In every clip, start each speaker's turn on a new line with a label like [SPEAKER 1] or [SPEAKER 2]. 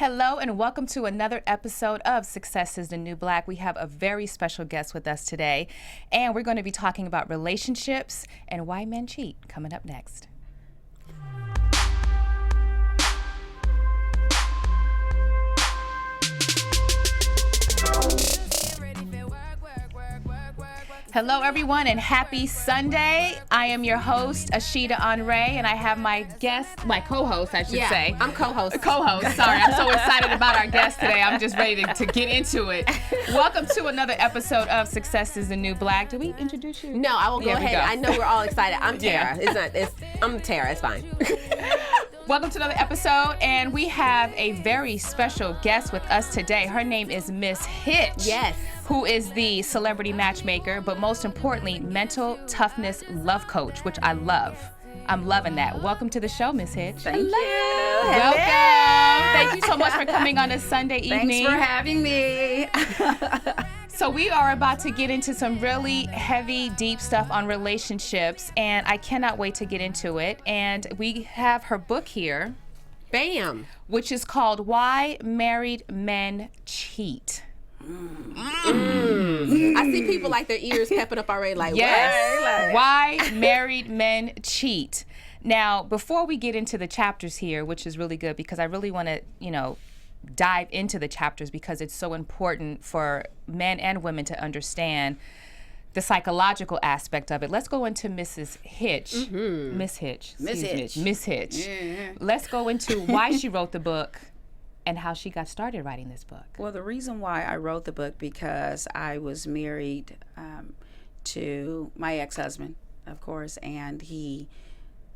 [SPEAKER 1] Hello and welcome to another episode of Success is the New Black. We have a very special guest with us today, and we're going to be talking about relationships and why men cheat coming up next. Hello, everyone, and happy Sunday. I am your host, Ashida Onrae, and I have my guest, my co-host, I should say.
[SPEAKER 2] I'm co-host.
[SPEAKER 1] Co-host, sorry. I'm so excited about our guest today. I'm just ready to get into it. Welcome to another episode of Success is the New Black. Did we introduce you?
[SPEAKER 2] No, I will go ahead. I know we're all excited. I'm Tara.
[SPEAKER 1] Yeah.
[SPEAKER 2] I'm Tara. It's fine.
[SPEAKER 1] Welcome to another episode, and we have a very special guest with us today. Her name is Miss Hitch.
[SPEAKER 2] Yes.
[SPEAKER 1] Who is the celebrity matchmaker, but most importantly, mental toughness love coach, which I love. I'm loving that. Welcome to the show, Miss Hitch.
[SPEAKER 2] Thank you.
[SPEAKER 1] Welcome. Thank you so much for coming on this Sunday evening.
[SPEAKER 3] Thanks for having me.
[SPEAKER 1] So we are about to get into some really heavy, deep stuff on relationships, and I cannot wait to get into it. And we have her book here.
[SPEAKER 2] Bam.
[SPEAKER 1] Which is called Why Married Men Cheat.
[SPEAKER 2] I see people like their ears pepping up already like,
[SPEAKER 1] yes.
[SPEAKER 2] What?
[SPEAKER 1] Why Married Men Cheat. Now, before we get into the chapters here, which is really good because I really want to, dive into the chapters because it's so important for men and women to understand the psychological aspect of it. Let's go into Mrs. Hitch.
[SPEAKER 2] Mm-hmm.
[SPEAKER 1] Miss Hitch.
[SPEAKER 3] Miss Hitch.
[SPEAKER 1] Yeah. Let's go into why she wrote the book and how she got started writing this book.
[SPEAKER 3] Well, the reason why I wrote the book because I was married to my ex-husband, of course, and he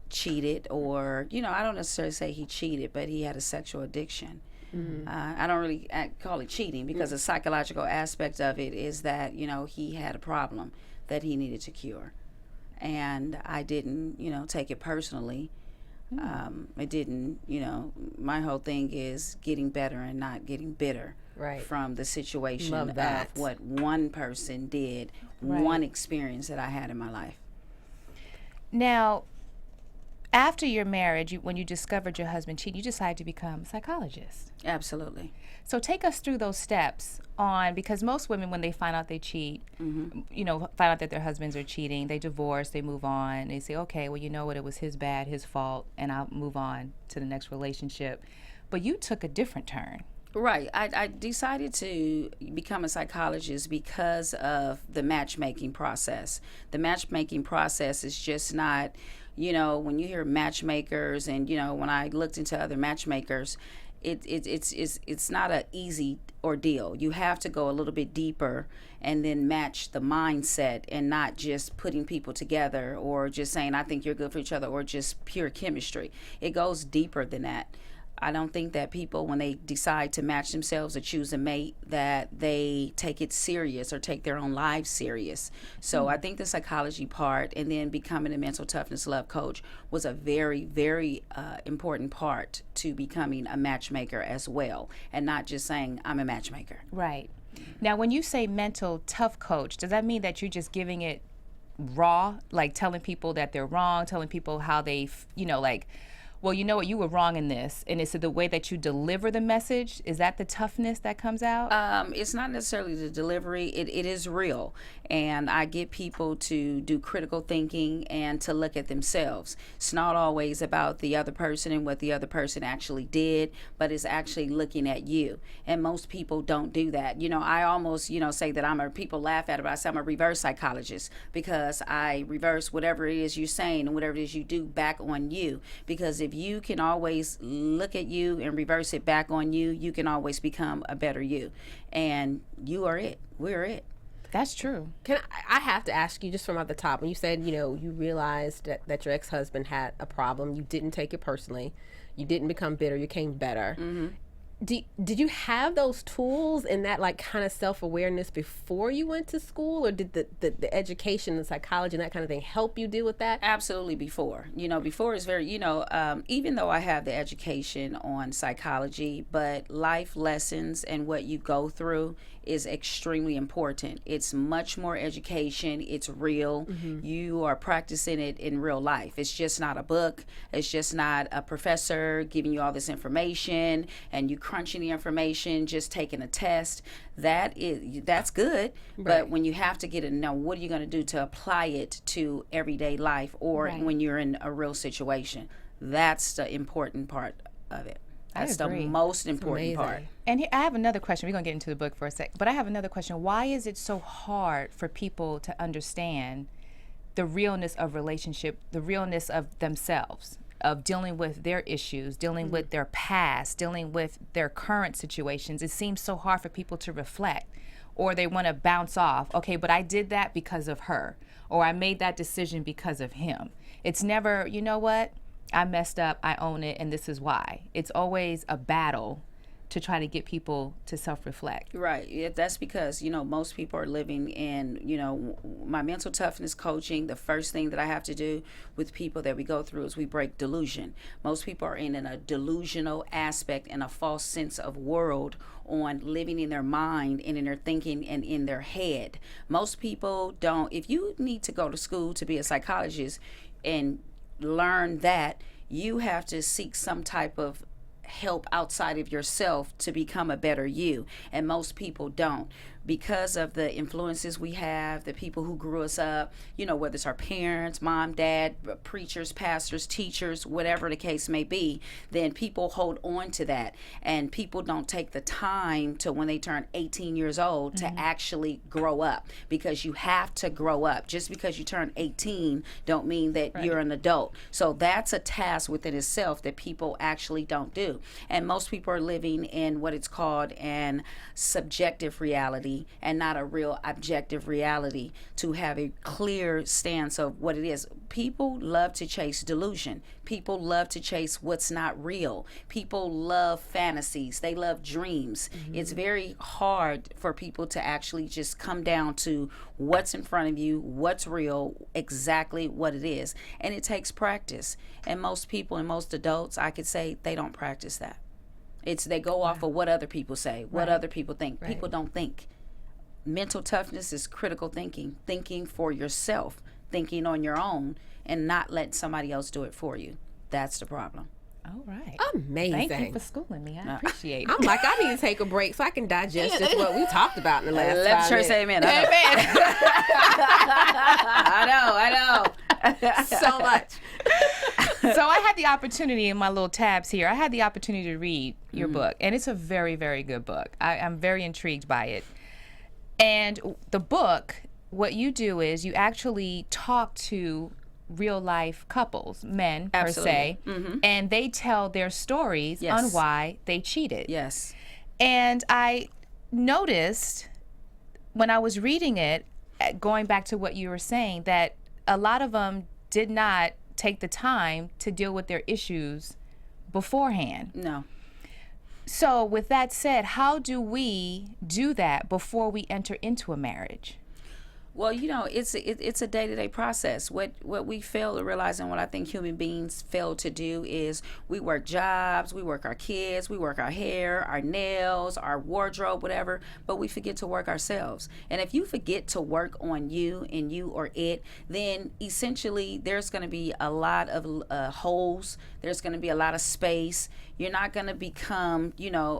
[SPEAKER 3] cheated, or I don't necessarily say he cheated, but he had a sexual addiction. Mm-hmm. I don't really call it cheating because the psychological aspect of it is that he had a problem that he needed to cure, and I didn't take it personally. It didn't, my whole thing is getting better and not getting bitter from the situation of what one person did, one experience that I had in my life.
[SPEAKER 1] Now, after your marriage, when you discovered your husband cheating, you decided to become a psychologist.
[SPEAKER 3] Absolutely.
[SPEAKER 1] So take us through those steps because most women, when they find out they cheat, find out that their husbands are cheating, they divorce, they move on, they say, okay, well, you know what, it was his bad, his fault, and I'll move on to the next relationship. But you took a different turn.
[SPEAKER 3] Right. I decided to become a psychologist because of the matchmaking process. The matchmaking process is just not, when you hear matchmakers and, when I looked into other matchmakers, it's not an easy ordeal. You have to go a little bit deeper and then match the mindset and not just putting people together or just saying, I think you're good for each other, or just pure chemistry. It goes deeper than that. I don't think that people, when they decide to match themselves or choose a mate, that they take it serious or take their own lives serious. So I think the psychology part and then becoming a mental toughness love coach was a very, very important part to becoming a matchmaker as well, and not just saying I'm a matchmaker.
[SPEAKER 1] Right. Now, when you say mental tough coach, does that mean that you're just giving it raw, like telling people that they're wrong, telling people how they, well, you know what, you were wrong in this, and it's the way that you deliver the message? Is that the toughness that comes out?
[SPEAKER 3] It's not necessarily the delivery. It is real, and I get people to do critical thinking and to look at themselves. It's not always about the other person and what the other person actually did, but it's actually looking at you, and most people don't do that. I almost, say that people laugh at it, but I say I'm a reverse psychologist because I reverse whatever it is you're saying and whatever it is you do back on you, because if you can always look at you and reverse it back on you, you can always become a better you. And you are it. We're it.
[SPEAKER 1] That's true.
[SPEAKER 2] I have to ask you, just from at the top, when you said, you realized that your ex-husband had a problem, you didn't take it personally, you didn't become bitter, you became better. Mm-hmm. Did you have those tools and that kind of self-awareness before you went to school, or did the education and psychology and that kind of thing help you deal with that?
[SPEAKER 3] Absolutely before. Before is very, even though I have the education on psychology, but life lessons and what you go through is extremely important. It's much more education. It's real. Mm-hmm. You are practicing it in real life. It's just not a book. It's just not a professor giving you all this information and you crunching the information, just taking a test, that's good.
[SPEAKER 2] Right.
[SPEAKER 3] But when you have to get to know, what are you going to do to apply it to everyday life, or when you're in a real situation? That's the important part of it. That's the most important part.
[SPEAKER 1] And I have another question. We're going to get into the book for a sec. But I have another question. Why is it so hard for people to understand the realness of relationship, the realness of themselves, of dealing with their issues, dealing with their past, dealing with their current situations? It seems so hard for people to reflect, or they want to bounce off. Okay, but I did that because of her, or I made that decision because of him. It's never, you know what? I messed up, I own it, and this is why. It's always a battle to try to get people to self-reflect.
[SPEAKER 3] Right. That's because, most people are living in, my mental toughness coaching. The first thing that I have to do with people that we go through is we break delusion. Most people are in a delusional aspect and a false sense of world on living in their mind and in their thinking and in their head. Most people don't. If you need to go to school to be a psychologist and learn that, you have to seek some type of help outside of yourself to become a better you, and most people don't, because of the influences we have, the people who grew us up, whether it's our parents, mom, dad, preachers, pastors, teachers, whatever the case may be. Then people hold on to that, and people don't take the time to, when they turn 18 years old, to actually grow up, because you have to grow up. Just because you turn 18 don't mean that you're an adult. So that's a task within itself that people actually don't do. And most people are living in what it's called an subjective reality and not a real objective reality, to have a clear stance of what it is. People love to chase delusion. People love to chase what's not real. People love fantasies. They love dreams. It's very hard for people to actually just come down to what's in front of you, what's real, exactly what it is. And it takes practice. And most people and most adults, I could say, they don't practice that. They go off of what other people say, what other people think. People don't think. Mental toughness is critical thinking, thinking for yourself, thinking on your own, and not letting somebody else do it for you. That's the problem.
[SPEAKER 1] All right.
[SPEAKER 2] Amazing.
[SPEAKER 1] Thank you for schooling me. I appreciate it.
[SPEAKER 2] I'm like, I need to take a break so I can digest just what we talked about in the last 5
[SPEAKER 3] Let
[SPEAKER 2] minutes.
[SPEAKER 3] the church say amen. I know.
[SPEAKER 2] So much.
[SPEAKER 1] So I had the opportunity in my little tabs here, I had the opportunity to read your book, and it's a very, very good book. I'm very intrigued by it. And the book, what you do is you actually talk to real life couples, men per se, and they tell their stories on why they cheated.
[SPEAKER 3] Yes.
[SPEAKER 1] And I noticed when I was reading it, going back to what you were saying, that a lot of them did not take the time to deal with their issues beforehand.
[SPEAKER 3] No.
[SPEAKER 1] So with that said, how do we do that before we enter into a marriage?
[SPEAKER 3] Well, it's a day-to-day process. What we fail to realize, and what I think human beings fail to do, is we work jobs, we work our kids, we work our hair, our nails, our wardrobe, whatever, but we forget to work ourselves. And if you forget to work on you and you or it, then essentially there's going to be a lot of holes. There's going to be a lot of space. You're not going to become,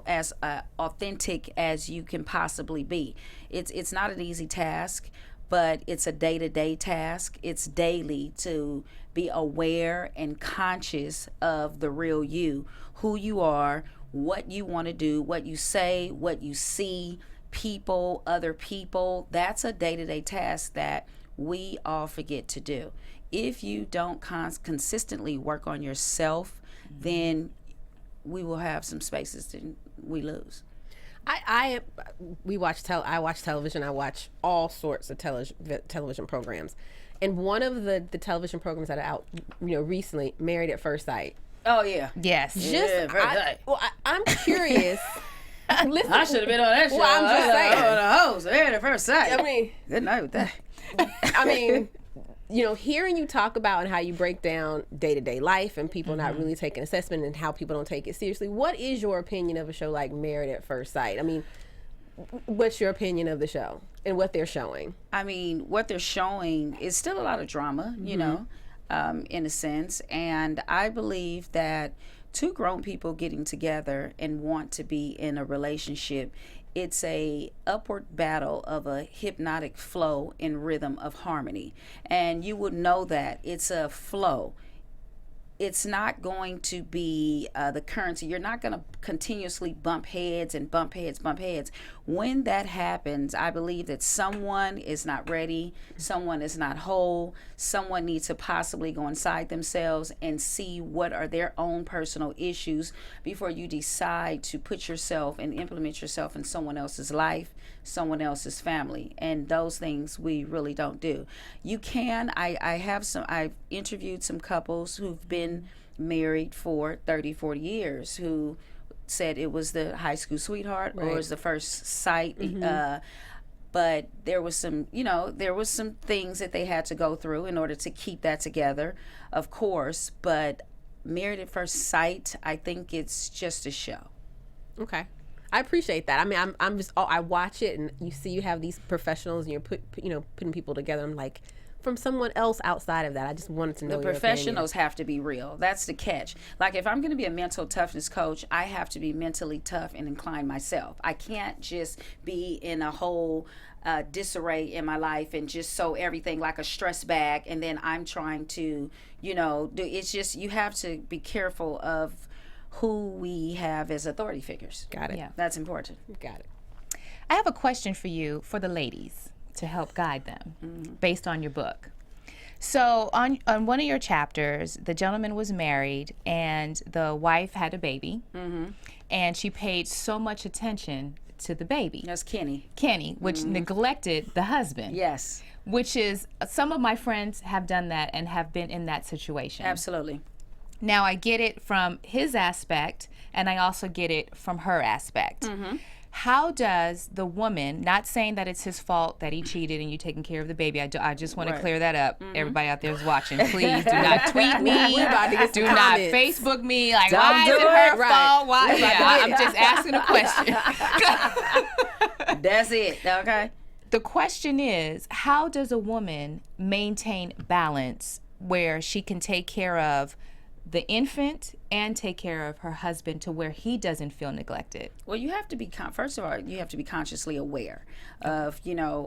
[SPEAKER 3] as authentic as you can possibly be. It's not an easy task, but it's a day-to-day task. It's daily to be aware and conscious of the real you, who you are, what you want to do, what you say, what you see, people, other people. That's a day-to-day task that we all forget to do. If you don't consistently work on yourself, then we will have some spaces that we lose.
[SPEAKER 2] I watch television. I watch all sorts of television programs, and one of the television programs that are out, recently, Married at First Sight.
[SPEAKER 3] Oh yeah,
[SPEAKER 1] yes.
[SPEAKER 2] I'm curious. Listen,
[SPEAKER 3] I should have been on that show.
[SPEAKER 2] Well, I'm just saying.
[SPEAKER 3] The host, Married at First Sight.
[SPEAKER 2] I mean,
[SPEAKER 3] good night with that.
[SPEAKER 2] I mean, hearing you talk about and how you break down day-to-day life and people not really taking assessment and how people don't take it seriously, what is your opinion of a show like Married at First Sight? I mean, what's your opinion of the show and what they're showing?
[SPEAKER 3] I mean, what they're showing is still a lot of drama, in a sense. And I believe that two grown people getting together and want to be in a relationship, it's a upward battle of a hypnotic flow and rhythm of harmony. And you would know that it's a flow. It's not going to be the currency. You're not going to continuously bump heads and bump heads, bump heads. When that happens, I believe that someone is not ready, someone is not whole, someone needs to possibly go inside themselves and see what are their own personal issues before you decide to put yourself and implement yourself in someone else's life, someone else's family. And those things we really don't do. You can, I've interviewed some couples who've been married for 30, 40 years who said it was the high school sweetheart or it was the first sight. But there was some, there was some things that they had to go through in order to keep that together, of course. But married at first sight, I think it's just a show.
[SPEAKER 2] Okay. I appreciate that. I mean, I'm just, I watch it and you see you have these professionals and you're putting people together. I'm like, from someone else outside of that, I just wanted to know
[SPEAKER 3] the professionals have to be real. That's the catch. Like if I'm going to be a mental toughness coach, I have to be mentally tough and inclined myself. I can't just be in a whole disarray in my life and just sew everything like a stress bag and then I'm trying to, it's just, you have to be careful of who we have as authority figures.
[SPEAKER 2] Got it.
[SPEAKER 1] Yeah.
[SPEAKER 3] That's important.
[SPEAKER 2] Got it.
[SPEAKER 1] I have a question for you for the ladies to help guide them based on your book. So on one of your chapters, the gentleman was married and the wife had a baby and she paid so much attention to the baby.
[SPEAKER 3] That's Kenny,
[SPEAKER 1] which neglected the husband.
[SPEAKER 3] Yes.
[SPEAKER 1] Which is, some of my friends have done that and have been in that situation.
[SPEAKER 3] Absolutely.
[SPEAKER 1] Now I get it from his aspect and I also get it from her aspect. How does the woman, not saying that it's his fault that he cheated and you taking care of the baby, I just want to clear that up. Everybody out there is watching. Please do not tweet me. Do not Facebook me. Like, why is it her fault? Why? Yeah, I'm just asking a question.
[SPEAKER 3] That's it. Okay.
[SPEAKER 1] The question is, how does a woman maintain balance where she can take care of the infant and take care of her husband to where he doesn't feel neglected?
[SPEAKER 3] Well, you have to be, first of all, you have to be consciously aware of,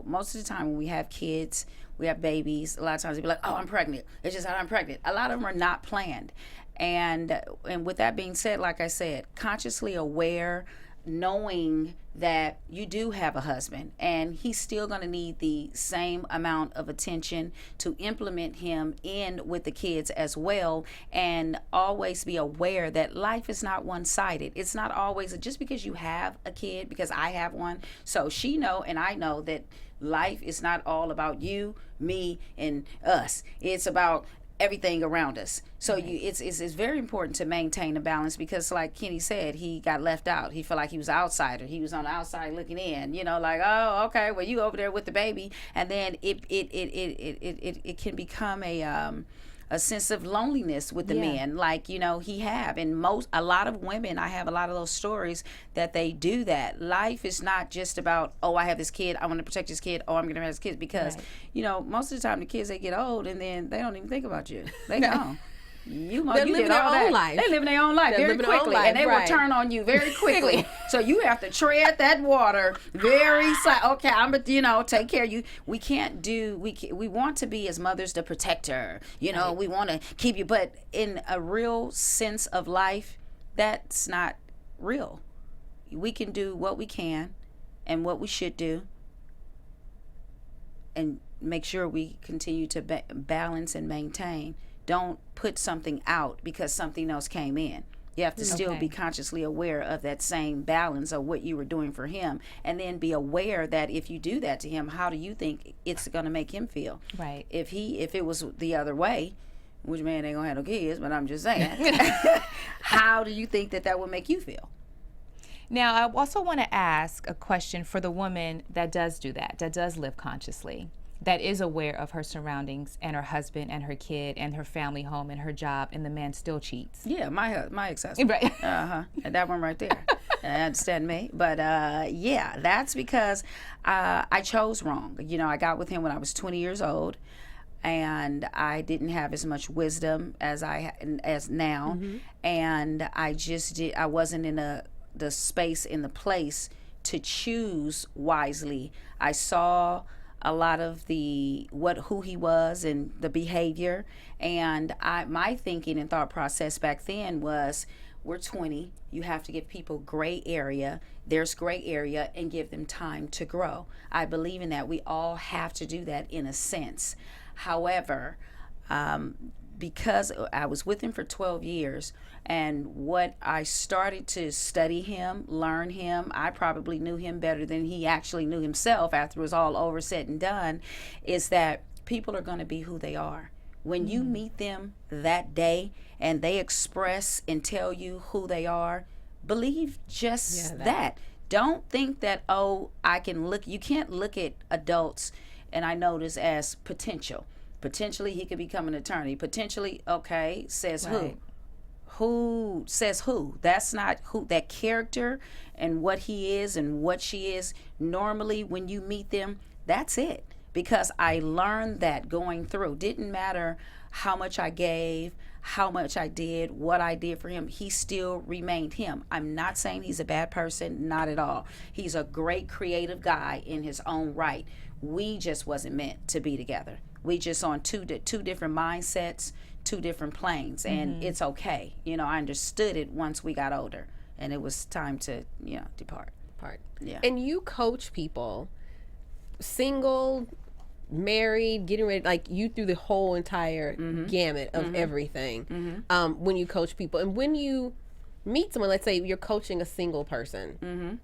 [SPEAKER 3] most of the time when we have kids, we have babies, a lot of times they be like, oh, I'm pregnant. It's just how I'm pregnant. A lot of them are not planned. And with that being said, like I said, consciously aware, knowing that you do have a husband and he's still going to need the same amount of attention to implement him in with the kids as well, and always be aware that life is not one-sided. It's not always just because you have a kid, because I have one, so she know and I know that life is not all about you, me, and us. It's about everything around us. So it's very important to maintain a balance, because like Kenny said, he got left out. He felt like he was an outsider. He was on the outside looking in, like, oh, okay, well, you over there with the baby. And then it can become a sense of loneliness with the men, like, he have. And a lot of women, I have a lot of those stories that they do that. Life is not just about, oh, I have this kid, I want to protect this kid, oh, I'm going to have this kid, because, most of the time the kids, they get old and then they don't even think about you. They gone. You
[SPEAKER 2] living their own life.
[SPEAKER 3] They living their own life very quickly, and they will turn on you very quickly. So you have to tread that water very slow. Okay, I'm take care of you. We can't do. We want to be as mothers the protector. We want to keep you, but in a real sense of life, that's not real. We can do what we can, and what we should do, and make sure we continue to balance and maintain. Don't put something out because something else came in. You have to still be consciously aware of that same balance of what you were doing for him, and then be aware that if you do that to him, how do you think it's going to make him feel?
[SPEAKER 1] Right.
[SPEAKER 3] If it was the other way, which man ain't gonna have no kids, but I'm just saying, how do you think that would make you feel?
[SPEAKER 1] Now, I also want to ask a question for the woman that does do that does live consciously, that is aware of her surroundings and her husband and her kid and her family home and her job, and the man still cheats.
[SPEAKER 3] Yeah, my ex-husband.
[SPEAKER 1] Right.
[SPEAKER 3] And that one right there. I understand me. But that's because I chose wrong. I got with him when I was 20 years old. and I didn't have as much wisdom as as now, and I wasn't in the space, in the place to choose wisely. I saw a lot of who he was and the behavior, and my thinking and thought process back then was, we're 20, you have to give people gray area. There's gray area, and give them time to grow. I believe in that. We all have to do that in a sense. However, because I was with him for 12 years, and what I started to study him, learn him, I probably knew him better than he actually knew himself after it was all over, said and done, is that people are going to be who they are. When you meet them that day and they express and tell you who they are, believe just that. Don't think that, oh, you can't look at adults, and I notice, as potential. Potentially he could become an attorney. Potentially, okay, says who? Who says who? That's not who. That character and what he is and what she is, normally when you meet them, that's it. Because I learned that going through. Didn't matter how much I gave, how much I did, what I did for him, he still remained him. I'm not saying he's a bad person, not at all. He's a great creative guy in his own right. We just wasn't meant to be together. We just on two different mindsets, two different planes, and it's okay. I understood it once we got older, and it was time to, depart. Yeah.
[SPEAKER 2] And you coach people, single, married, getting ready, like you through the whole entire gamut of everything. When you coach people, and when you meet someone, let's say you're coaching a single person,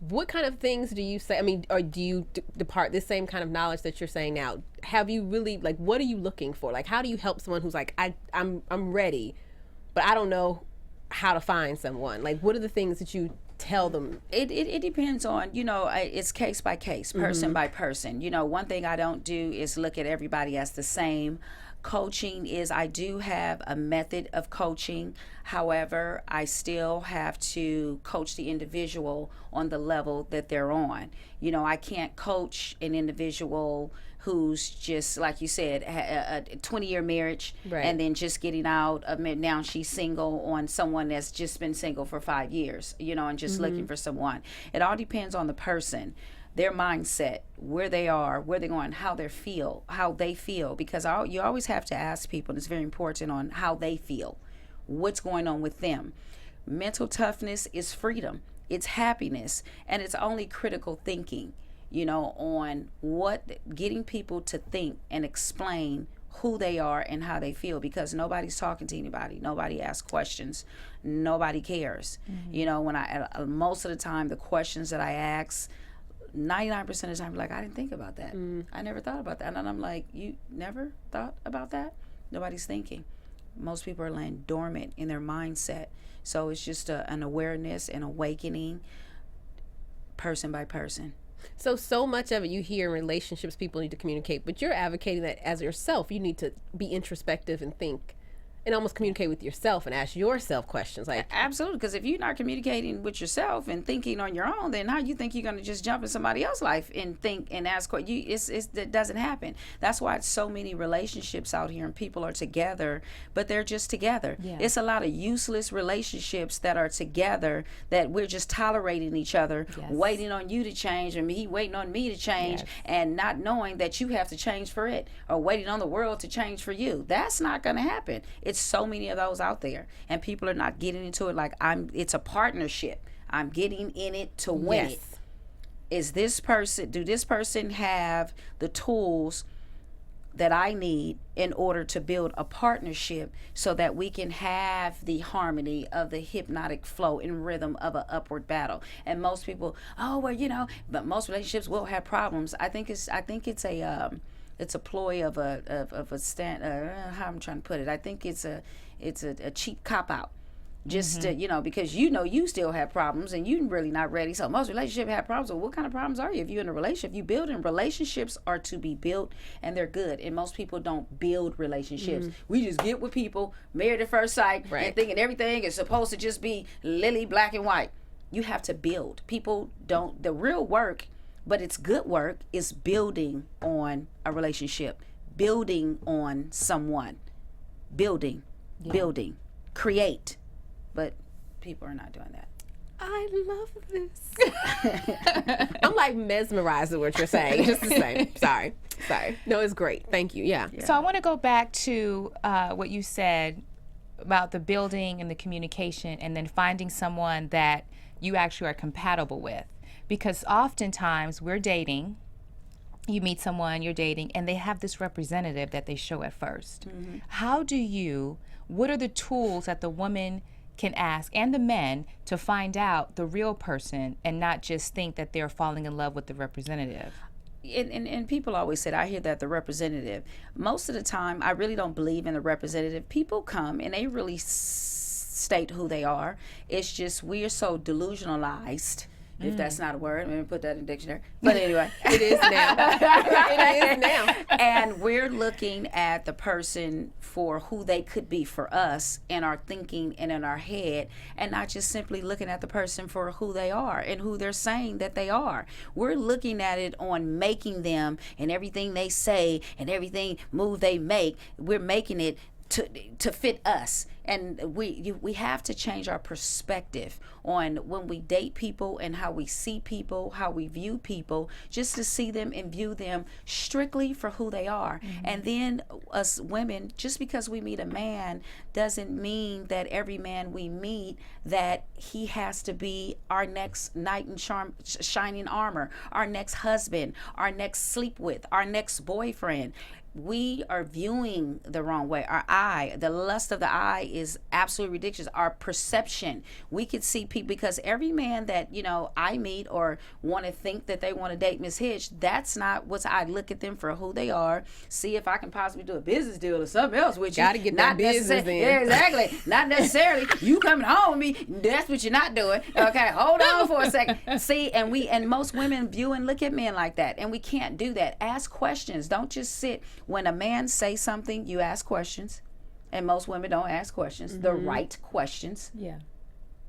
[SPEAKER 2] what kind of things do you say? I mean, or do you depart this same kind of knowledge that you're saying now? Have you really, like, what are you looking for? Like, how do you help someone who's like, I'm ready, but I don't know how to find someone? Like, what are the things that you tell them?
[SPEAKER 3] It depends on, it's case by case, person by person. One thing I don't do is look at everybody as the same. Coaching is, I do have a method of coaching. However, I still have to coach the individual on the level that they're on. I can't coach an individual who's just, like you said, a 20-year marriage, and then just getting out of it. Now she's single, on someone that's just been single for 5 years, and just looking for someone. It all depends on the person, their mindset, where they are, where they're going, how they feel, because you always have to ask people, and it's very important, on how they feel, what's going on with them. Mental toughness is freedom, it's happiness, and it's only critical thinking, on getting people to think and explain who they are and how they feel, because nobody's talking to anybody, nobody asks questions, nobody cares. When most of the time, the questions that I ask, 99% of the time, like, I didn't think about that. I never thought about that. And I'm like, you never thought about that? Nobody's thinking. Most people are laying dormant in their mindset. So it's just an awareness and awakening, person by person.
[SPEAKER 2] So much of it you hear in relationships, people need to communicate, but you're advocating that as yourself, you need to be introspective and think, and almost communicate with yourself and ask yourself questions. Like,
[SPEAKER 3] absolutely, because if you're not communicating with yourself and thinking on your own, then how you think you're going to just jump in somebody else's life and think and ask questions? It doesn't happen. That's why it's so many relationships out here and people are together, but they're just together. It's a lot of useless relationships that are together that we're just tolerating each other, waiting on you to change, and he waiting on me to change, and not knowing that you have to change for it, or waiting on the world to change for you. That's not going to happen. It's so many of those out there, and people are not getting into it like it's a partnership. I'm getting in it to win it. Do this person have the tools that I need in order to build a partnership so that we can have the harmony of the hypnotic flow and rhythm of an upward battle? And most people, but most relationships will have problems. I think it's a ploy of a stand. How I'm trying to put it. I think it's a cheap cop out, just because you still have problems and you're really not ready. So most relationships have problems. Well, what kind of problems are you? If you're in a relationship, you build, and relationships are to be built, and they're good. And most people don't build relationships. We just get with people, married at first sight, and thinking everything is supposed to just be lily black and white. You have to build. People don't. The real work, but it's good work, is building on a relationship, building on someone. Building, create. But people are not doing that.
[SPEAKER 2] I love this. I'm like mesmerized at what you're saying. Just the same. Sorry. No, it's great. Thank you. Yeah.
[SPEAKER 1] So I want to go back to what you said about the building and the communication, and then finding someone that you actually are compatible with. Because oftentimes we're dating, you meet someone, you're dating, and they have this representative that they show at first. What are the tools that the woman can ask, and the men, to find out the real person and not just think that they're falling in love with the representative?
[SPEAKER 3] And people always said, I hear that the representative. Most of the time, I really don't believe in the representative. People come and they really state who they are. It's just we are so delusionalized. If that's not a word, I'm going to put that in the dictionary. But anyway.
[SPEAKER 2] It is now. It is now.
[SPEAKER 3] And we're looking at the person for who they could be for us in our thinking and in our head, and not just simply looking at the person for who they are and who they're saying that they are. We're looking at it on making them, and everything they say and everything move they make, we're making it to fit us. And we have to change our perspective on when we date people and how we see people, how we view people, just to see them and view them strictly for who they are. And then us women, just because we meet a man doesn't mean that every man we meet that he has to be our next knight in shining armor, our next husband, our next sleep with, our next boyfriend. We are viewing the wrong way. Our eye, the lust of the eye, is absolutely ridiculous. Our perception, we could see people, because every man that I meet or want to think that they want to date Miss Hitch, that's not what I look at them for who they are. See if I can possibly do a business deal or something else with you.
[SPEAKER 2] Gotta get that business in.
[SPEAKER 3] Yeah, exactly. Not necessarily you coming home with me. That's what you're not doing. Okay, hold on for a second. See, and most women view and look at men like that, and we can't do that. Ask questions. Don't just sit. When a man says something, you ask questions, and most women don't ask questions, the right questions.
[SPEAKER 1] Yeah.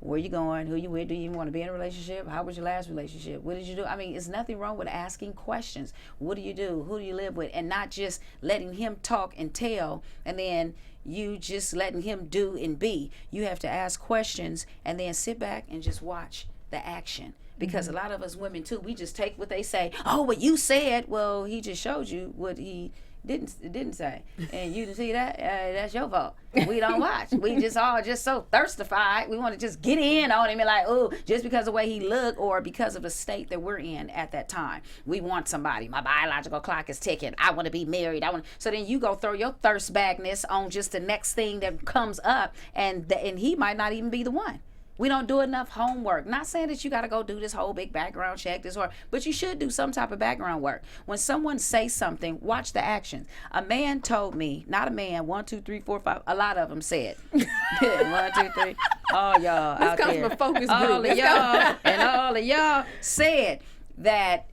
[SPEAKER 3] Where you going? Who you with? Do you even want to be in a relationship? How was your last relationship? What did you do? I mean, there's nothing wrong with asking questions. What do you do? Who do you live with? And not just letting him talk and tell, and then you just letting him do and be. You have to ask questions and then sit back and just watch the action. Because a lot of us women too, we just take what they say. Oh, what you said. Well, he just showed you what he didn't say, and you didn't see that. That's your fault. We don't watch. We just all just so thirstified. We want to just get in on him and like, oh, just because of the way he looked or because of the state that we're in at that time. We want somebody. My biological clock is ticking. I want to be married. So then you go throw your thirst bagness on just the next thing that comes up, and he might not even be the one. We don't do enough homework. Not saying that you got to go do this whole big background check, but you should do some type of background work. When someone says something, watch the actions. A man told me, not a man, 1, 2, 3, 4, 5, a lot of them said. 1, 2, 3, all y'all out there.
[SPEAKER 2] This comes from a focus group.
[SPEAKER 3] All of y'all and all of y'all said that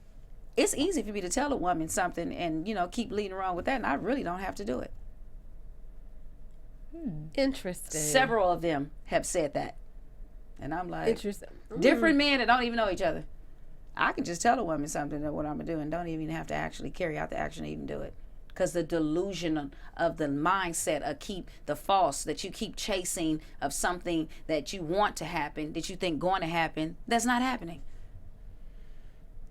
[SPEAKER 3] it's easy for me to tell a woman something and, keep leading around with that, and I really don't have to do it.
[SPEAKER 2] Interesting.
[SPEAKER 3] Several of them have said that. And I'm like,
[SPEAKER 2] interesting.
[SPEAKER 3] Different men that don't even know each other. I can just tell a woman something that what I'm going to do and don't even have to actually carry out the action to even do it. Because the delusion of the mindset of the false that you keep chasing of something that you want to happen, that you think going to happen, that's not happening.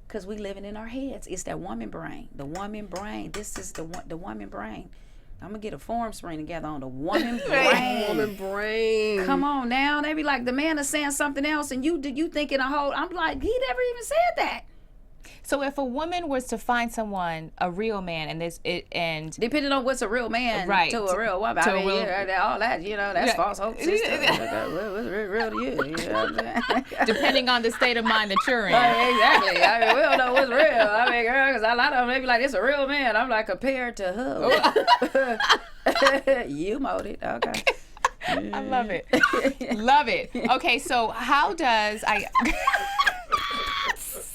[SPEAKER 3] Because we living in our heads. It's that woman brain. The woman brain. This is the woman brain. I'm going to get a form spring together on the woman brain.
[SPEAKER 2] Woman brain.
[SPEAKER 3] Come on now. They be like, the man is saying something else and you thinking a whole, I'm like, he never even said that.
[SPEAKER 1] So if a woman was to find someone, a real man, and
[SPEAKER 3] depending on what's a real man
[SPEAKER 1] right,
[SPEAKER 3] to a real woman, all that, that's false hope system. What's real to you? You know what I'm saying?
[SPEAKER 1] Depending on the state of mind that you're in.
[SPEAKER 3] Exactly. I mean, we don't know what's real. I mean, girl, because a lot of them, they be like, it's a real man. I'm like, compared to who? You mowed it. Okay.
[SPEAKER 1] I love it. Love it. Okay, so how does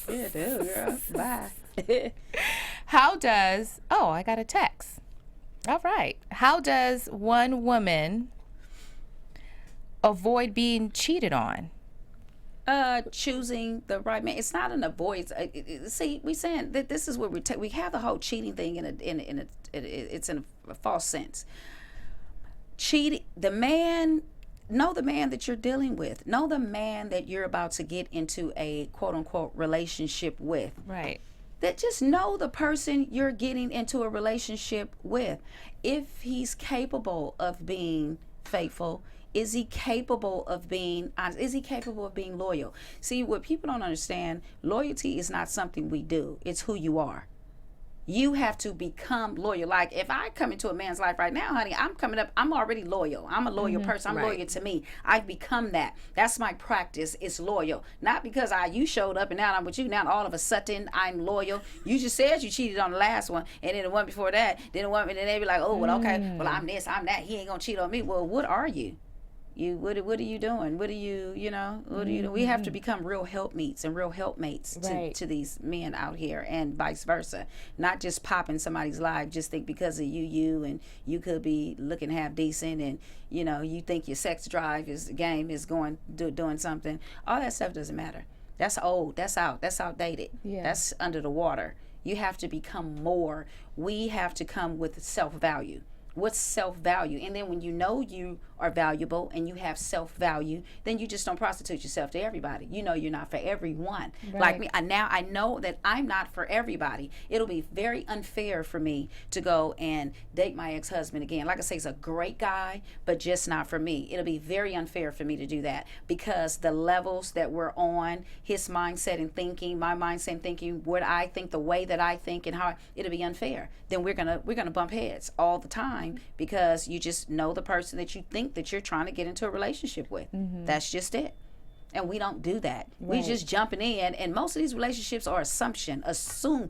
[SPEAKER 3] Yeah, do, girl. Bye.
[SPEAKER 1] How does, I got a text. All right. How does one woman avoid being cheated on?
[SPEAKER 3] choosing the right man. It's not an avoidance. See, we saying that this is where we have the whole cheating thing it's in a false sense. Cheating, know the man that you're dealing with. Know the man that you're about to get into a quote unquote relationship with.
[SPEAKER 1] Right.
[SPEAKER 3] That just know the person you're getting into a relationship with. If he's capable of being faithful, is he capable of being honest? Is he capable of being loyal? See, what people don't understand, loyalty is not something we do. It's who you are. You have to become loyal. Like if I come into a man's life right now, honey, I'm already loyal. I'm a loyal person. I'm loyal to me. I've become that. That's my practice. It's loyal. Not because you showed up and now I'm with you. Now all of a sudden I'm loyal. You just said you cheated on the last one, and then the one before that, then the one, and then they be like, oh, well, okay, well, I'm this, I'm that. He ain't gonna cheat on me. Well, what are you? What are you doing? What are you, what do you do? We have to become real helpmeets and real helpmates to these men out here, and vice versa. Not just pop in somebody's life, just think because of you and you could be looking half decent, and you think your sex drive is doing something. All that stuff doesn't matter. That's old. That's out. That's outdated. Yeah. That's under the water. You have to become more. We have to come with self-value. What's self-value? And then when you know you are valuable and you have self-value, then you just don't prostitute yourself to everybody. You're not for everyone. Right. Like me, I know that I'm not for everybody. It'll be very unfair for me to go and date my ex-husband again. Like I say, he's a great guy, but just not for me. It'll be very unfair for me to do that because the levels that we're on, his mindset and thinking, my mindset and thinking, what I think, the way that I think, and how it'll be unfair. Then we're gonna bump heads all the time because you just know the person that you think that you're trying to get into a relationship with. That's just it. And we don't do that. Right. We just jumping in, and most of these relationships are assume.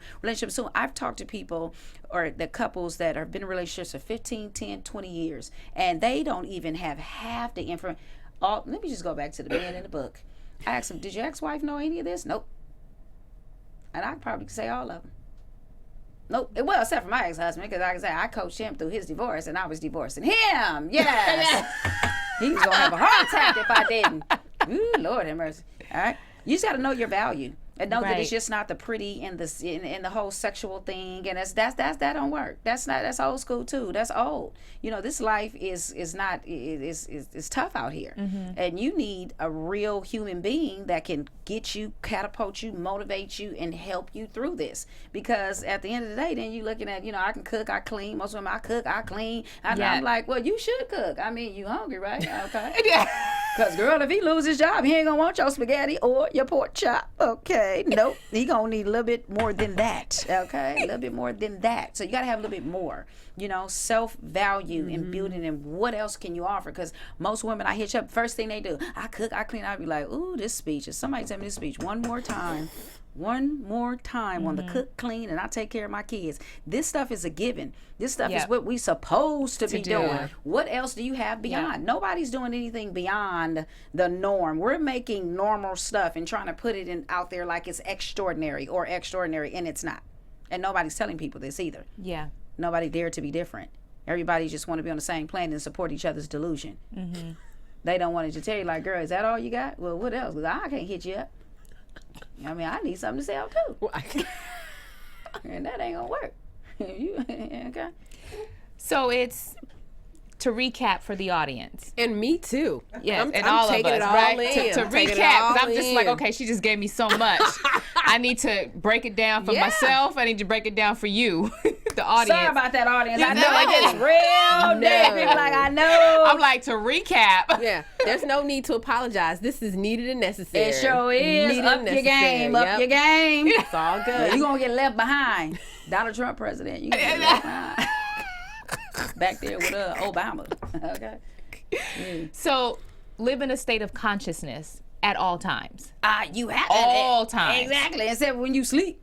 [SPEAKER 3] I've talked to people or the couples that have been in relationships for 15, 10, 20 years, and they don't even have half the information. Let me just go back to the man in the book. I asked him, did your ex-wife know any of this? Nope. And I probably could say all of them. Nope. Well, except for my ex-husband, because like I said, I coached him through his divorce, and I was divorcing him. Yes. He was going to have a heart attack if I didn't. Ooh, Lord have mercy. All right. You just got to know your value. And know that it's just not the pretty and the whole sexual thing, and that don't work. That's old school too. That's old. This life is tough out here, and you need a real human being that can get you, catapult you, motivate you, and help you through this. Because at the end of the day, then you looking at I can cook, I clean. Most of them I cook, I clean. I'm like, well, you should cook. I mean, you hungry, right? Okay. Because girl, if he loses his job, he ain't gonna want your spaghetti or your pork chop. Okay. Nope. He gonna need a little bit more than that. Okay. A little bit more than that. So you gotta have a little bit more, self-value and building, and what else can you offer? Because most women I hitch up, first thing they do, I cook, I clean. I'd be like, ooh, this speech. If somebody tell me this speech one more time on the cook, clean, and I take care of my kids. This stuff is a given. This stuff is what we supposed to be doing. What else do you have beyond? Nobody's doing anything beyond the norm. We're making normal stuff and trying to put it out there like it's extraordinary, and it's not. And nobody's telling people this either. Yeah. Nobody dared to be different. Everybody just want to be on the same plane and support each other's delusion. They don't want to tell you, like, girl, is that all you got? Well, what else? Because I can't hit you up. I mean, I need something to sell too. Well, and that ain't gonna work. Okay. So it's to recap for the audience.
[SPEAKER 2] And me too.
[SPEAKER 1] Yes, and I'm all of us, right? To recap, because I'm just like, okay, she just gave me so much. I need to break it down for myself. I need to break it down for you, the audience.
[SPEAKER 3] Sorry about that, audience. I know it's real dead. People like, I know.
[SPEAKER 1] I'm like, to recap.
[SPEAKER 2] Yeah, there's no need to apologize. This is needed and necessary.
[SPEAKER 3] It sure is. Up your game. Up your game.
[SPEAKER 2] It's all good.
[SPEAKER 3] You're going to get left behind. Donald Trump president. You're going to get left behind. Back there with Obama. Okay.
[SPEAKER 1] So live in a state of consciousness at all times.
[SPEAKER 3] You have
[SPEAKER 1] all times.
[SPEAKER 3] Exactly. Except when you sleep.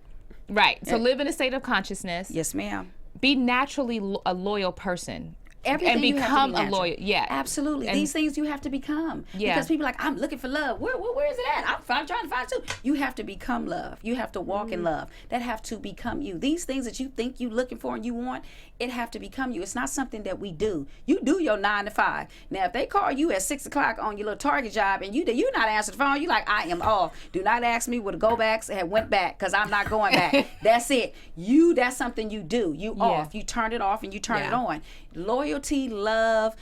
[SPEAKER 1] Right. So live in a state of consciousness.
[SPEAKER 3] Yes, ma'am.
[SPEAKER 1] Be naturally a loyal person.
[SPEAKER 3] Everything
[SPEAKER 1] and
[SPEAKER 3] you have to
[SPEAKER 1] become
[SPEAKER 3] be
[SPEAKER 1] a
[SPEAKER 3] natural.
[SPEAKER 1] lawyer. Yeah,
[SPEAKER 3] Absolutely.
[SPEAKER 1] And-
[SPEAKER 3] These things you have to become.
[SPEAKER 1] Yeah.
[SPEAKER 3] Because people are like, I'm looking for love. Where is it at? I'm trying to find it too. You have to become love. You have to walk in love. That have to become you. These things that you think you looking for and you want, it have to become you. It's not something that we do. You do your 9 to 5. Now, if they call you at 6 o'clock on your little Target job and you not answering the phone, you like, I am off. Do not ask me where the go backs had went back because I'm not going back. That's it. That's something you do. You off. You turn it off and you turn it on. Loyalty, love,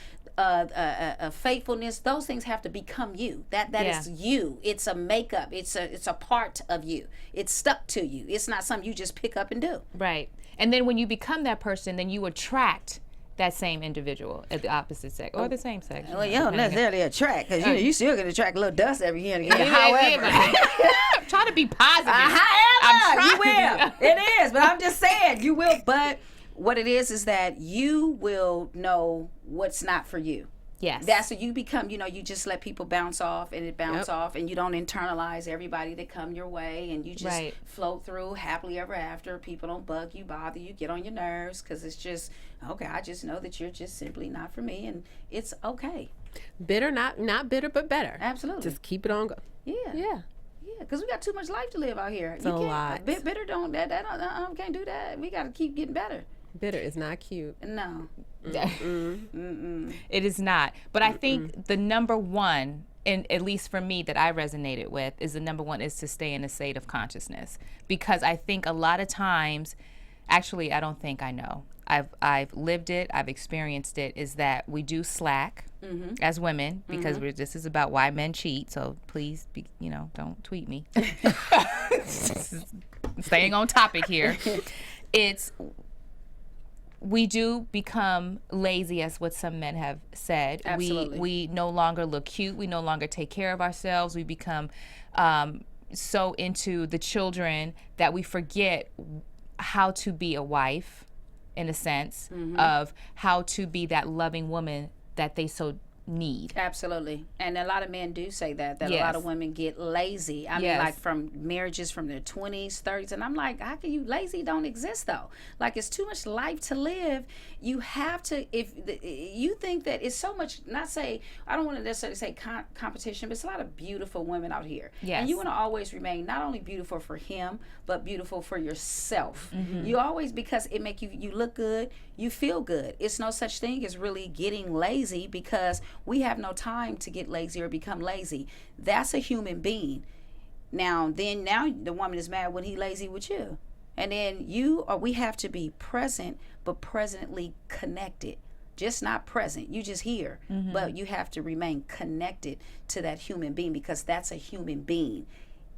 [SPEAKER 3] faithfulness, those things have to become you. That is you. It's a makeup. It's a part of you. It's stuck to you. It's not something you just pick up and do.
[SPEAKER 1] Right. And then when you become that person, then you attract that same individual at the opposite sex or the same sex.
[SPEAKER 3] Well, you don't necessarily attract because you still gonna attract a little dust every here and again. However,
[SPEAKER 1] I'm trying to be positive.
[SPEAKER 3] however, you will. It is, but I'm just saying you will. But what it is that you will know what's not for you.
[SPEAKER 1] Yes.
[SPEAKER 3] That's what you become. You just let people bounce off and it bounce off, and you don't internalize everybody that come your way, and you just float through happily ever after. People don't bug you, bother you, get on your nerves because it's just okay. I just know that you're just simply not for me, and it's okay.
[SPEAKER 2] Bitter, not bitter, but better.
[SPEAKER 3] Absolutely.
[SPEAKER 2] Just keep it on.
[SPEAKER 3] Yeah, because we got too much life to live out here.
[SPEAKER 2] It's a lot.
[SPEAKER 3] Bitter don't can't do that. We got to keep getting better.
[SPEAKER 2] Bitter is not cute.
[SPEAKER 3] No.
[SPEAKER 1] It is not. But I think the number one, and at least for me that I resonated with, is the number one is to stay in a state of consciousness. Because I think a lot of times, actually I don't think I know. I've lived it, I've experienced it, is that we do slack as women because this is about why men cheat. So please, don't tweet me. Staying on topic here. We do become lazy, as what some men have said.
[SPEAKER 3] Absolutely.
[SPEAKER 1] We no longer look cute. We no longer take care of ourselves. We become so into the children that we forget how to be a wife, in a sense, of how to be that loving woman that they so need.
[SPEAKER 3] Absolutely. And a lot of men do say that a lot of women get lazy. I mean, like from marriages from their 20s, 30s. And I'm like, how can you lazy don't exist though? Like it's too much life to live. You have to, if you think that it's so much, I don't want to necessarily say competition, but it's a lot of beautiful women out here.
[SPEAKER 1] Yes.
[SPEAKER 3] And you want to always remain not only beautiful for him, but beautiful for yourself. You always, because it make you look good, you feel good. It's no such thing as really getting lazy because we have no time to get lazy or become lazy. That's a human being. Now the woman is mad when he lazy with you. And then we have to be present, but presently connected. Just not present. You just here. But you have to remain connected to that human being because that's a human being.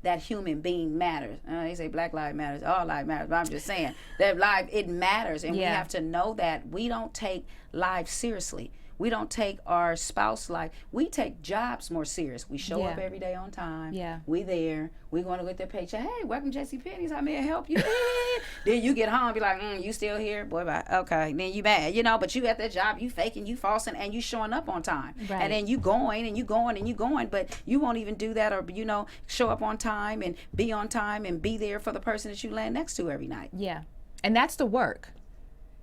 [SPEAKER 3] That human being matters. They say Black Lives Matters, all lives matter, but I'm just saying that life, it matters. And we have to know that we don't take life seriously. We don't take our spouse life. We take jobs more serious. We show up every day on time.
[SPEAKER 1] Yeah.
[SPEAKER 3] We there. We going to get that paycheck. Hey, welcome JCPenney's. How may I help you? Then you get home, be like, you still here? Boy, bye. Okay. Then you mad, but you at that job, you faking, you falsing, and you showing up on time.
[SPEAKER 1] Right.
[SPEAKER 3] And then you going and you going and you going, but you won't even do that or, show up on time and be there for the person that you land next to every night.
[SPEAKER 1] Yeah. And that's the work.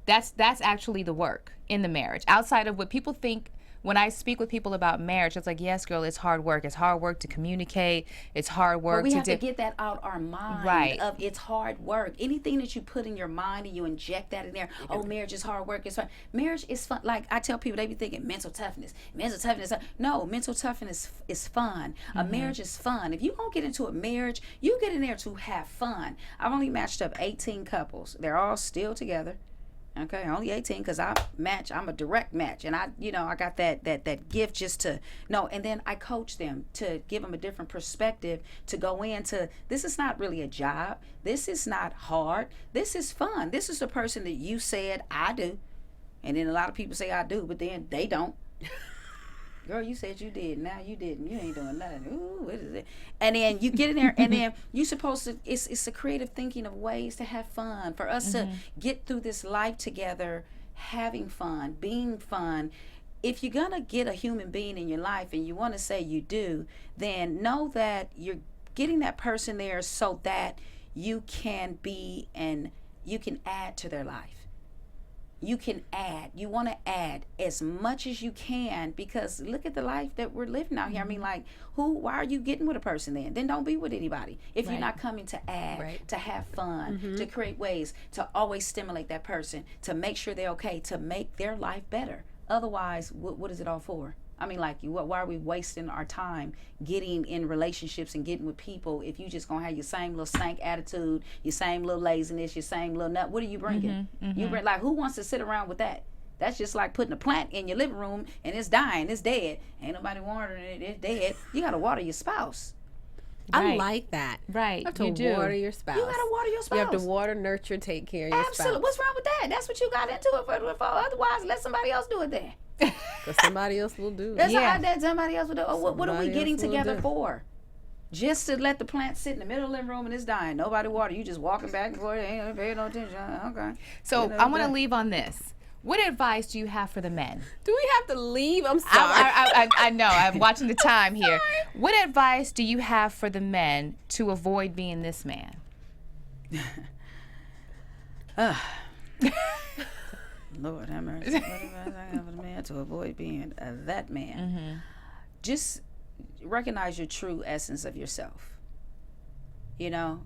[SPEAKER 1] That's actually the work in the marriage. Outside of what people think, when I speak with people about marriage, it's like, yes, girl, it's hard work. It's hard work to communicate. It's hard work.
[SPEAKER 3] But we have to get that out our mind.
[SPEAKER 1] Right.
[SPEAKER 3] Of it's hard work. Anything that you put in your mind and you inject that in there. Oh, marriage is hard work. It's fun. Marriage is fun. Like I tell people, they be thinking mental toughness. No, mental toughness is fun. A marriage is fun. If you don't get into a marriage, you get in there to have fun. I've only matched up 18 couples. They're all still together. Okay, only 18 because I'm a direct match. And I got that gift just to know. And then I coach them to give them a different perspective to go into, this is not really a job. This is not hard. This is fun. This is the person that you said I do. And then a lot of people say I do, but then they don't. Girl, you said you did. Now you didn't. You ain't doing nothing. Ooh, what is it? And then you get in there, and then you supposed to. It's a creative thinking of ways to have fun for us to get through this life together, having fun, being fun. If you're gonna get a human being in your life, and you want to say you do, then know that you're getting that person there so that you can be and you can add to their life. you can add. You want to add as much as you can, because look at the life that we're living out here. I mean, like, why are you getting with a person then? Then don't be with anybody. If you're not coming to add, to have fun, to create ways, to always stimulate that person, to make sure they're okay, to make their life better. Otherwise, what is it all for? I mean, like, why are we wasting our time getting in relationships and getting with people if you just gonna have your same little stank attitude, your same little laziness, your same little nut? What are you bringing? You bring, like, who wants to sit around with that? That's just like putting a plant in your living room and it's dying, it's dead. Ain't nobody watering it, it's dead. You gotta water your spouse.
[SPEAKER 2] I like that.
[SPEAKER 1] Right.
[SPEAKER 2] You have to water your spouse.
[SPEAKER 3] You gotta water your spouse.
[SPEAKER 2] You have to water, nurture, take care of your spouse.
[SPEAKER 3] Absolutely. What's wrong with that? That's what you got into it for. Otherwise, let somebody else do it then.
[SPEAKER 2] Because somebody else will do it.
[SPEAKER 3] That's how that somebody else will do it. What are we getting together for? Just to let the plant sit in the middle of the living room and it's dying. Nobody water. You just walking back and forth. Ain't paying no attention. Okay.
[SPEAKER 1] So I want to leave on this. What advice do you have for the men?
[SPEAKER 2] Do we have to leave? I'm sorry.
[SPEAKER 1] I know. I'm watching the time here. What advice do you have for the men to avoid being this man?
[SPEAKER 3] Lord have mercy. What advice I have for the man to avoid being that man? Just recognize your true essence of yourself. You know,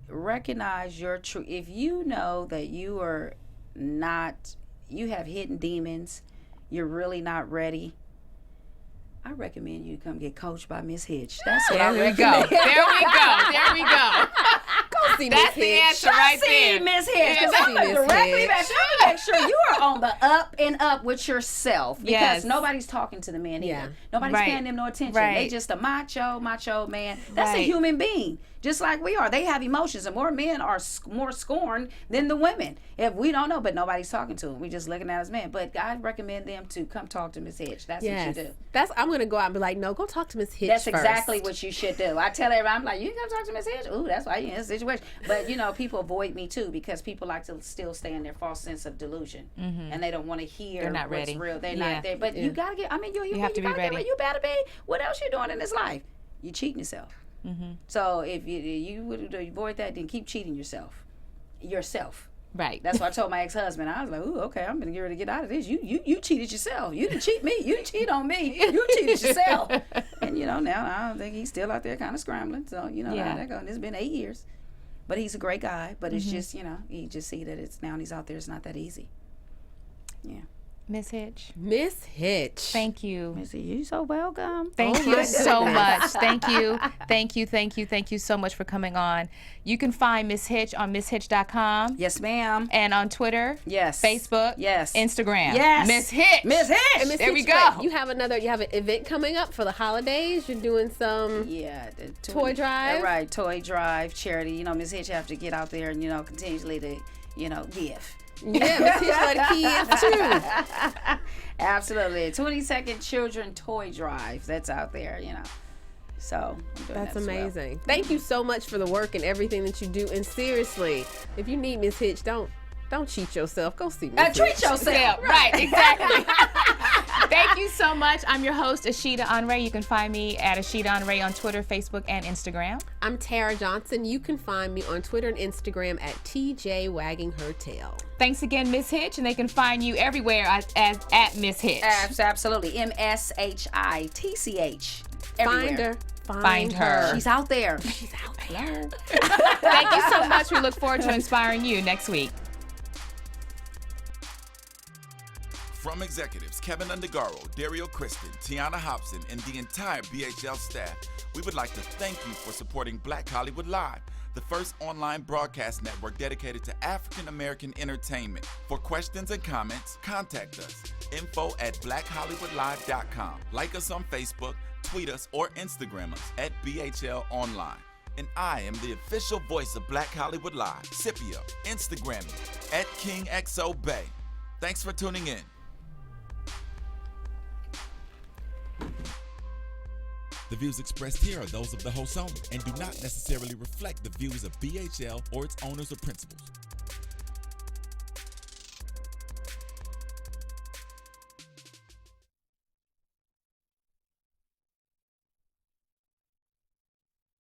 [SPEAKER 3] recognize your true. If you know that you are not, you have hidden demons, you're really not ready, I recommend you to come get coached by Miss Hitch. That's what I recommend.
[SPEAKER 1] There we go.
[SPEAKER 2] Go see
[SPEAKER 1] That's
[SPEAKER 2] Miss
[SPEAKER 1] the
[SPEAKER 2] Hitch.
[SPEAKER 1] answer right there.
[SPEAKER 3] Miss Hitch. Because I'm going to directly make sure you are on the up and up with yourself. Because nobody's talking to the men either. Nobody's paying them no attention. They just a macho man. That's a human being. Just like we are. They have emotions, and more men are more scorned than the women. If we don't know, but nobody's talking to them. We just looking at us men. But I recommend them to come talk to Miss Hitch. That's what you do.
[SPEAKER 2] I'm going to go out and be like, no, go talk to Miss Hitch
[SPEAKER 3] That's
[SPEAKER 2] first.
[SPEAKER 3] exactly what you should do. I tell everybody, I'm like, you can come talk to Miss Hitch? Ooh, that's why you're in this situation. But, you know, people avoid me too, because people like to still stay in their false sense of delusion. And they don't want to hear what's
[SPEAKER 1] ready.
[SPEAKER 3] real. They're not there. But you got to get, I mean, you
[SPEAKER 1] have to be ready.
[SPEAKER 3] You better be. What else you doing in this life? You cheating yourself. So if you would avoid that, then keep cheating yourself. Right. That's why I told my ex-husband. I was like, ooh, okay, I'm gonna get ready to get out of this. You cheated yourself. You didn't cheat me. You didn't cheat on me. You cheated yourself. And you know, now I don't think he's still out there kind of scrambling. So you know, it's been 8 years. But he's a great guy. But it's just, you know, you just see that it's now he's out there. It's not that easy. Yeah.
[SPEAKER 1] Miss Hitch.
[SPEAKER 2] Miss Hitch.
[SPEAKER 1] Thank you.
[SPEAKER 3] Missy, you so welcome.
[SPEAKER 1] Thank you so much. Thank you so much for coming on. You can find Miss Hitch on misshitch.com.
[SPEAKER 3] Yes, ma'am.
[SPEAKER 1] And on Twitter.
[SPEAKER 3] Yes.
[SPEAKER 1] Facebook.
[SPEAKER 3] Yes.
[SPEAKER 1] Instagram.
[SPEAKER 3] Yes.
[SPEAKER 1] Miss Hitch.
[SPEAKER 3] Miss Hitch.
[SPEAKER 2] And Miss
[SPEAKER 1] There
[SPEAKER 2] Hitch,
[SPEAKER 1] we go.
[SPEAKER 2] You have an event coming up for the holidays. You're doing some
[SPEAKER 3] the
[SPEAKER 2] toy drive.
[SPEAKER 3] Right, toy drive, charity. You know, Miss Hitch have to get out there and, you know, continuously to, you know, give.
[SPEAKER 2] Yeah, Miss Hitch for the kids too.
[SPEAKER 3] Absolutely. 22nd Children Toy Drive. That's out there, you know. So
[SPEAKER 2] that's amazing. Thank you so much for the work and everything that you do. And seriously, if you need Miss Hitch, don't cheat yourself. Go see Miss Hitch.
[SPEAKER 3] Treat yourself.
[SPEAKER 1] Yeah, right, exactly. Thank you so much. I'm your host, Ashida Onrae. You can find me at Ashida Onrae on Twitter, Facebook, and Instagram.
[SPEAKER 2] I'm Tara Johnson. You can find me on Twitter and Instagram at TJ Wagging Her Tail.
[SPEAKER 1] Thanks again, Miss Hitch, and they can find you everywhere as at Miss Hitch.
[SPEAKER 3] Absolutely. MSHITCH. Everywhere.
[SPEAKER 1] Find her.
[SPEAKER 3] She's out there.
[SPEAKER 1] Thank you so much. We look forward to inspiring you next week.
[SPEAKER 4] From executives Kevin Undergaro, Dario Kristen, Tiana Hobson, and the entire BHL staff, we would like to thank you for supporting Black Hollywood Live, the first online broadcast network dedicated to African American entertainment. For questions and comments, contact us. info@blackhollywoodlive.com. Like us on Facebook, tweet us, or Instagram us at BHL Online. And I am the official voice of Black Hollywood Live, Scipio, Instagram me at KingXOBay. Thanks for tuning in. The views expressed here are those of the host only and do not necessarily reflect the views of BHL or its owners or principals.